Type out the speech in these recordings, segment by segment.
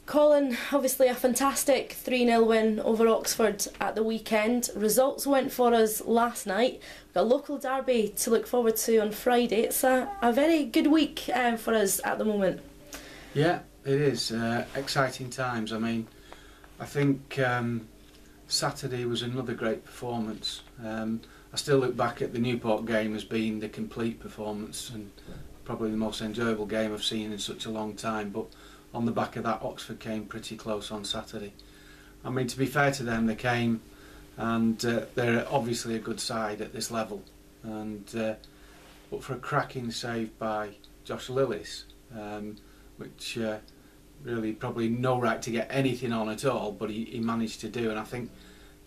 Colin, obviously a fantastic 3-0 win over Oxford at the weekend. Results went for us last night. We've got a local derby to look forward to on Friday. It's a very good week for us at the moment. Yeah, it is. Exciting times. I mean, I think Saturday was another great performance. I still look back at the Newport game as being the complete performance and probably the most enjoyable game I've seen in such a long time. But on the back of that, Oxford came pretty close on Saturday. I mean, to be fair to them, they came, and they're obviously a good side at this level. And but for a cracking save by Josh Lillis, which really probably no right to get anything on at all, but he managed to do. And I think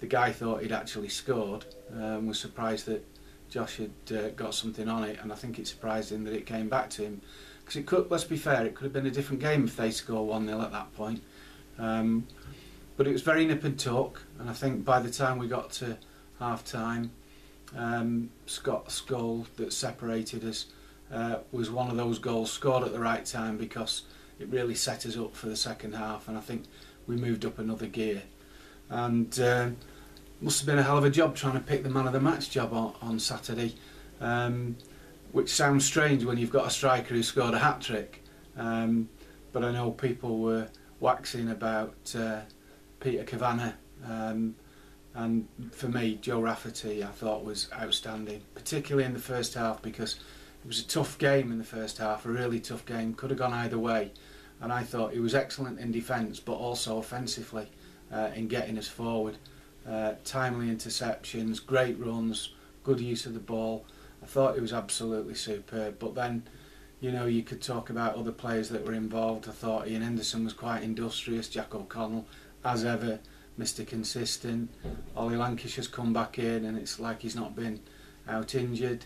the guy thought he'd actually scored. Was surprised that Josh had got something on it, and I think it surprised him that it came back to him. Because it could, let's be fair, it could have been a different game if they score 1-0 at that point. But it was very nip and tuck, and I think by the time we got to half time, Scott's goal that separated us was one of those goals scored at the right time, because it really set us up for the second half, and I think we moved up another gear. And must have been a hell of a job trying to pick the man of the match job on Saturday. Which sounds strange when you've got a striker who scored a hat-trick, but I know people were waxing about Peter Kavanagh, and for me, Joe Rafferty I thought was outstanding, particularly in the first half, because it was a tough game in the first half, a really tough game, could have gone either way, and I thought he was excellent in defence but also offensively in getting us forward. Timely interceptions, great runs, good use of the ball. I thought it was absolutely superb. But then, you know, you could talk about other players that were involved. I thought Ian Henderson was quite industrious. Jack O'Connell, as ever, Mr. Consistent. Ollie Lancashire's come back in, and it's like he's not been out injured.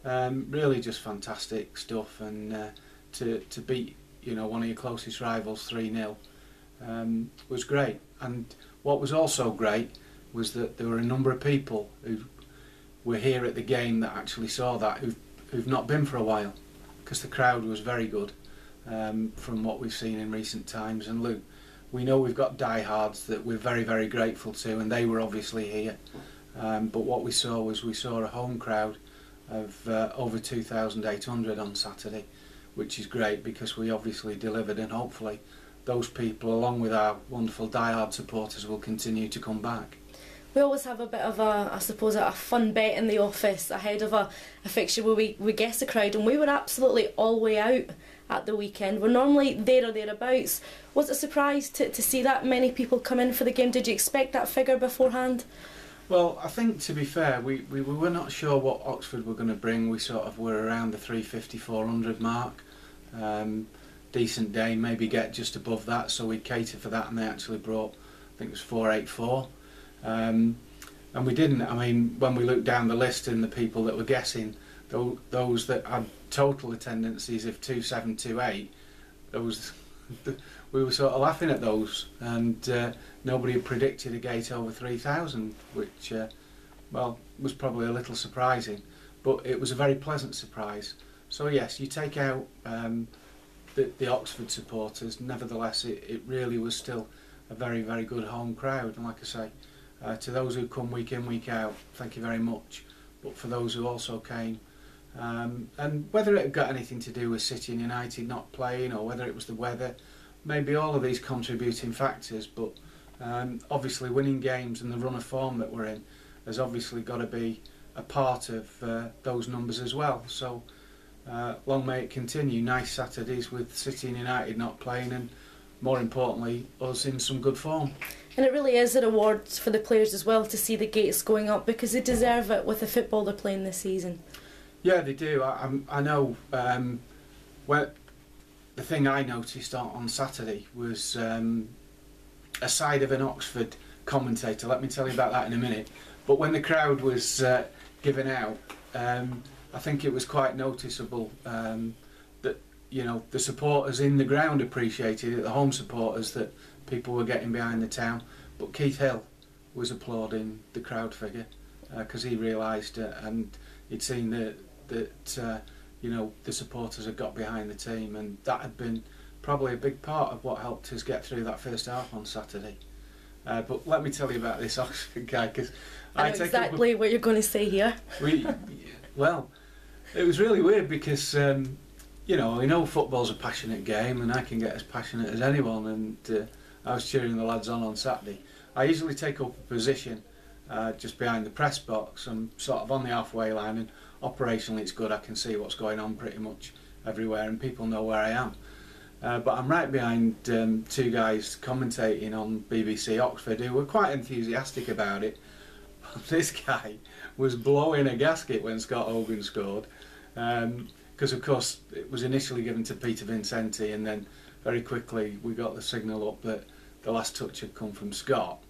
Really, just fantastic stuff. And to beat, you know, one of your closest rivals 3-0 was great. And what was also great was that there were a number of people who were here at the game that actually saw that, who've not been for a while, because the crowd was very good from what we've seen in recent times. And Luke, we know we've got diehards that we're very, very grateful to, and they were obviously here. But what we saw a home crowd of over 2,800 on Saturday, which is great because we obviously delivered, and hopefully those people, along with our wonderful diehard supporters, will continue to come back. We always have a bit of I suppose, a fun bet in the office ahead of a fixture where we guess the crowd, and we were absolutely all way out at the weekend. We're normally there or thereabouts. Was it a surprise to see that many people come in for the game? Did you expect that figure beforehand? Well, I think, to be fair, we were not sure what Oxford were going to bring. We sort of were around the 350-400 mark. Decent day, maybe get just above that, so we catered for that, and they actually brought, I think it was 484. And we didn't. I mean, when we looked down the list and the people that were guessing, those that had total attendances of 2728, those we were sort of laughing at those, and nobody had predicted a gate over 3,000, which well, was probably a little surprising, but it was a very pleasant surprise. So yes, you take out the Oxford supporters, nevertheless it really was still a very, very good home crowd. And like I say, to those who come week in, week out, thank you very much. But for those who also came, and whether it got anything to do with City and United not playing, or whether it was the weather, maybe all of these contributing factors, but obviously winning games and the run of form that we're in has obviously got to be a part of those numbers as well. So long may it continue. Nice Saturdays with City and United not playing, and more importantly, us in some good form. And it really is a reward for the players as well to see the gates going up, because they deserve it with the football they're playing this season. Yeah, they do. I know. Well, the thing I noticed on Saturday was a side of an Oxford commentator. Let me tell you about that in a minute. But when the crowd was given out, I think it was quite noticeable that, you know, the supporters in the ground appreciated it, the home supporters, that people were getting behind the town. But Keith Hill was applauding the crowd figure because he realised and he'd seen that you know, the supporters had got behind the team, and that had been probably a big part of what helped us get through that first half on Saturday. But let me tell you about this Oxford guy, because I know exactly what you're going to say here. Well, it was really weird because you know football's a passionate game, and I can get as passionate as anyone. And I was cheering the lads on Saturday. I usually take up a position just behind the press box. I'm sort of on the halfway line, and operationally it's good. I can see what's going on pretty much everywhere, and people know where I am. But I'm right behind two guys commentating on BBC Oxford who were quite enthusiastic about it. This guy was blowing a gasket when Scott Hogan scored, because of course it was initially given to Peter Vincenti, and then very quickly we got the signal up that the last touch had come from Scott.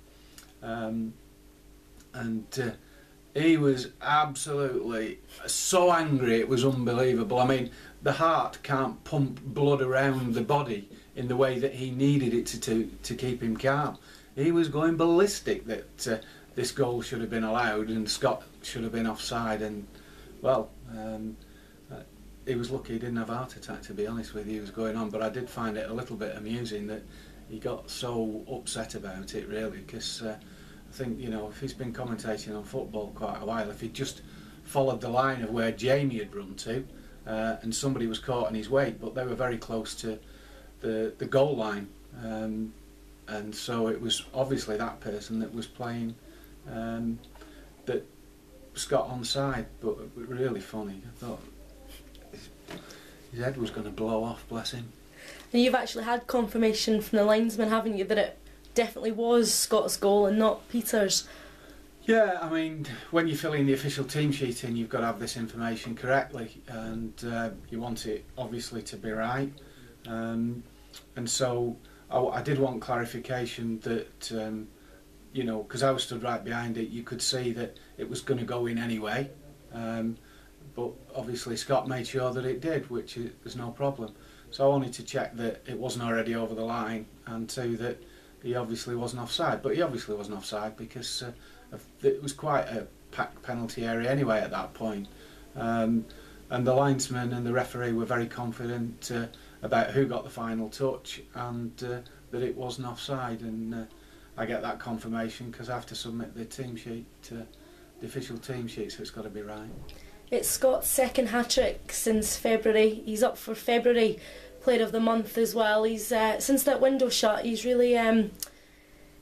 He was absolutely so angry, it was unbelievable. I mean, the heart can't pump blood around the body in the way that he needed it to keep him calm. He was going ballistic that this goal should have been allowed and Scott should have been offside. And well, he was lucky he didn't have a heart attack, to be honest with you. He was going on, but I did find it a little bit amusing that he got so upset about it, really, because I think, you know, if he's been commentating on football quite a while, if he'd just followed the line of where Jamie had run to, and somebody was caught in his wake, but they were very close to the goal line, and so it was obviously that person that was playing that Scott onside. But really funny. I thought his head was going to blow off, bless him. And you've actually had confirmation from the linesman, haven't you, that it definitely was Scott's goal and not Peter's? Yeah, I mean, when you're filling the official team sheet in, you've got to have this information correctly, and you want it obviously to be right. And so I did want clarification that, you know, because I was stood right behind it, you could see that it was going to go in anyway. But obviously Scott made sure that it did, which is no problem. So I wanted to check that it wasn't already over the line, and two, that he obviously wasn't offside. But he obviously wasn't offside because it was quite a packed penalty area anyway at that point. And the linesman and the referee were very confident about who got the final touch, and that it wasn't offside. And I get that confirmation because I have to submit the team sheet, the official team sheet, so it's got to be right. It's Scott's second hat-trick since February. He's up for February Player of the Month as well. He's since that window shut, he's really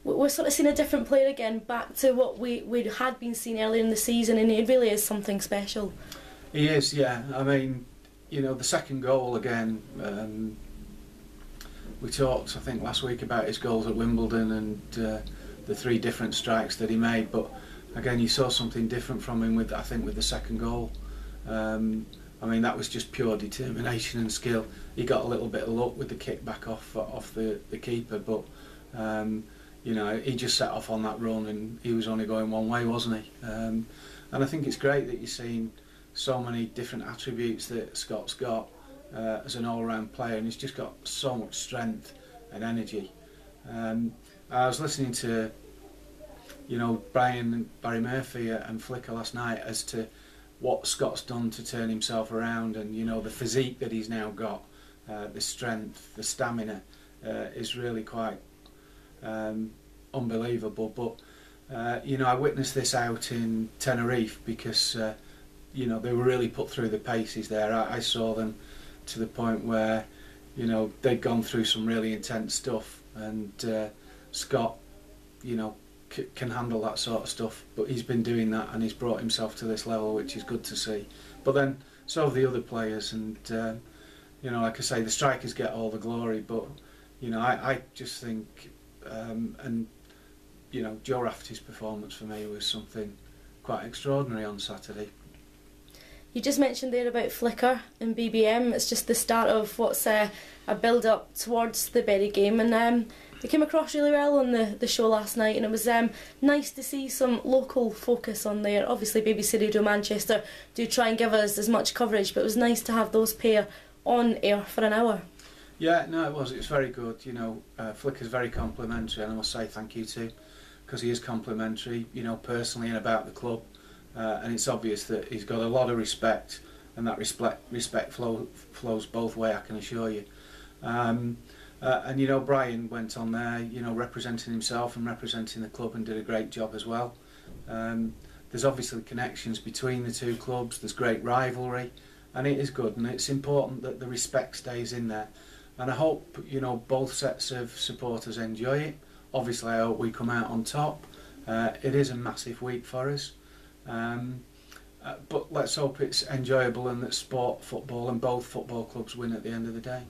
we're sort of seeing a different player again, back to what we had been seeing earlier in the season, and he really is something special. He is, yeah. I mean, you know, the second goal again. We talked, I think, last week about his goals at Wimbledon and the three different strikes that he made, but again, you saw something different from him with, I think, with the second goal. I mean, that was just pure determination and skill. He got a little bit of luck with the kick back off the keeper, but you know, he just set off on that run, and he was only going one way, wasn't he? And I think it's great that you're seeing so many different attributes that Scott's got as an all-round player, and he's just got so much strength and energy. I was listening to, you know, Barry Murphy and Flicker last night as to what Scott's done to turn himself around, and you know, the physique that he's now got, the strength, the stamina is really quite unbelievable. But you know, I witnessed this out in Tenerife because you know, they were really put through the paces there. I saw them to the point where, you know, they'd gone through some really intense stuff, and Scott, you know, can handle that sort of stuff, but he's been doing that and he's brought himself to this level, which is good to see. But then so have the other players, and you know, like I say, the strikers get all the glory, but you know, I just think and you know, Joe Rafferty's performance for me was something quite extraordinary on Saturday. You just mentioned there about Flicker and BBM. It's just the start of what's a build-up towards the Bury game, and they came across really well on the show last night, and it was nice to see some local focus on there. Obviously BBC Radio Manchester do try and give us as much coverage, but it was nice to have those pair on air for an hour. Yeah, no, it was very good. You know, Flicker's very complimentary, and I must say thank you to, because he is complimentary, you know, personally and about the club. And it's obvious that he's got a lot of respect, and that respect flows both ways, I can assure you. And you know, Brian went on there, you know, representing himself and representing the club, and did a great job as well. There's obviously connections between the two clubs, there's great rivalry, and it is good, and it's important that the respect stays in there. And I hope, you know, both sets of supporters enjoy it. Obviously I hope we come out on top. It is a massive week for us. But let's hope it's enjoyable and that football and both football clubs win at the end of the day.